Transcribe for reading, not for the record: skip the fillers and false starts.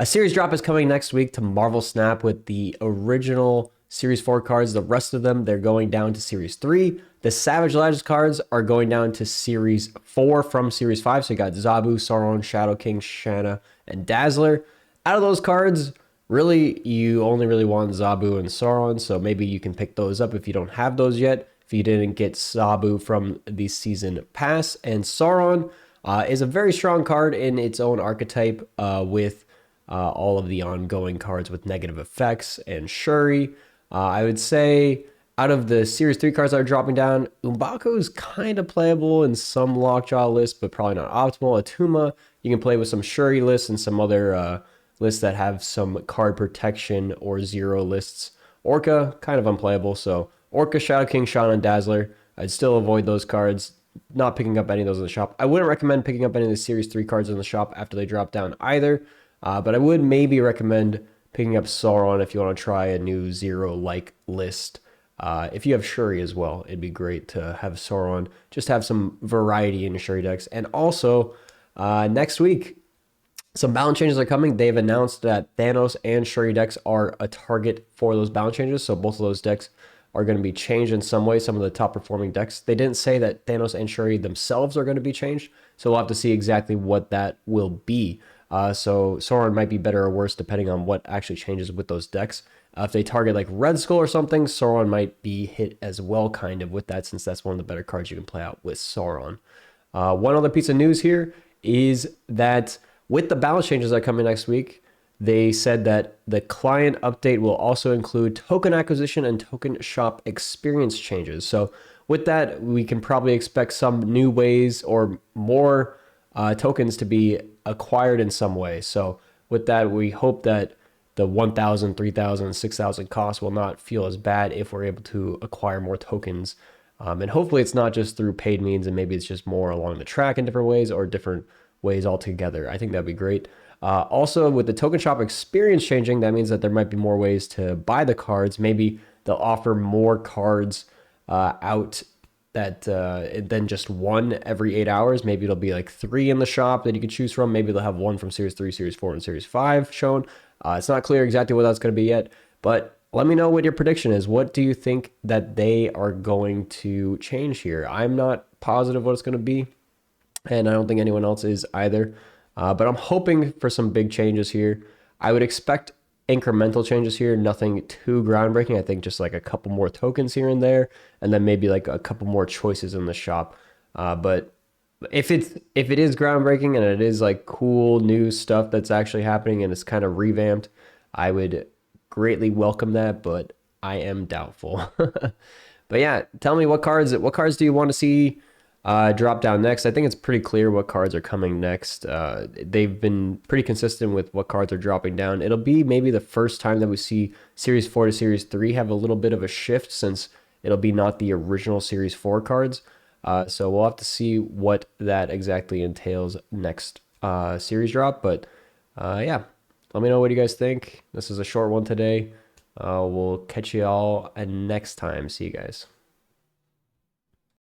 A series drop is coming next week to Marvel Snap with the original Series 4 cards. The rest of them, they're going down to Series 3. The Savage Legends cards are going down to Series 4 from Series 5. So you got Zabu, Sauron, Shadow King, Shanna, and Dazzler. Out of those cards, really, you only really want Zabu and Sauron. So maybe you can pick those up if you don't have those yet. If you didn't get Zabu from the season pass. And Sauron is a very strong card in its own archetype with all of the ongoing cards with negative effects and Shuri. I would say out of the Series 3 cards that are dropping down, M'baku is kind of playable in some lockjaw lists, but probably not optimal. Attuma, you can play with some Shuri lists and some other lists that have some card protection or zero lists. Orka, kind of unplayable. So Orka, Shadow King, Shanna, and Dazzler, I'd still avoid those cards. Not picking up any of those in the shop. I wouldn't recommend picking up any of the Series 3 cards in the shop after they drop down either. But I would maybe recommend picking up Sauron if you want to try a new zero-like list. If you have Shuri as well, it'd be great to have Sauron. Just have some variety in your Shuri decks. And also, next week, some balance changes are coming. They've announced that Thanos and Shuri decks are a target for those balance changes. So both of those decks are going to be changed in some way, some of the top performing decks. They didn't say that Thanos and Shuri themselves are going to be changed. So we'll have to see exactly what that will be. So Sauron might be better or worse depending on what actually changes with those decks. If they target like Red Skull or something, Sauron might be hit as well kind of with that, since that's one of the better cards you can play out with Sauron. One other piece of news here is that with the balance changes that are coming next week, they said that the client update will also include token acquisition and token shop experience changes. So with that, we can probably expect some new ways or more tokens to be acquired in some way. So with that, we hope that the 1,000, 3,000, 6,000 cost will not feel as bad if we're able to acquire more tokens. And hopefully it's not just through paid means, and maybe it's just more along the track in different ways or different ways altogether. I think that'd be great. Also, with the token shop experience changing, that means that there might be more ways to buy the cards. Maybe they'll offer more cards out that than just one every 8 hours. Maybe it'll be like 3 in the shop that you could choose from. Maybe they'll have one from Series 3, Series 4, and Series 5 shown. It's not clear exactly what that's going to be yet, but let me know what your prediction is. What do you think that they are going to change here? I'm not positive what it's going to be, and I don't think anyone else is either. But I'm hoping for some big changes here. I would expect incremental changes here, nothing too groundbreaking. I think just like a couple more tokens here and there, and then maybe like a couple more choices in the shop. But if it is groundbreaking and it is like cool new stuff that's actually happening and it's kind of revamped, I would greatly welcome that, but I am doubtful. But yeah, tell me what cards do you want to see drop down next? I think it's pretty clear what cards are coming next. They've been pretty consistent with what cards are dropping down. It'll be maybe the first time that we see Series 4 to Series 3 have a little bit of a shift, since it'll be not the original Series 4 cards. So we'll have to see what that exactly entails next series drop. But yeah, let me know what you guys think. This is a short one today. We'll catch you all next time. See you guys.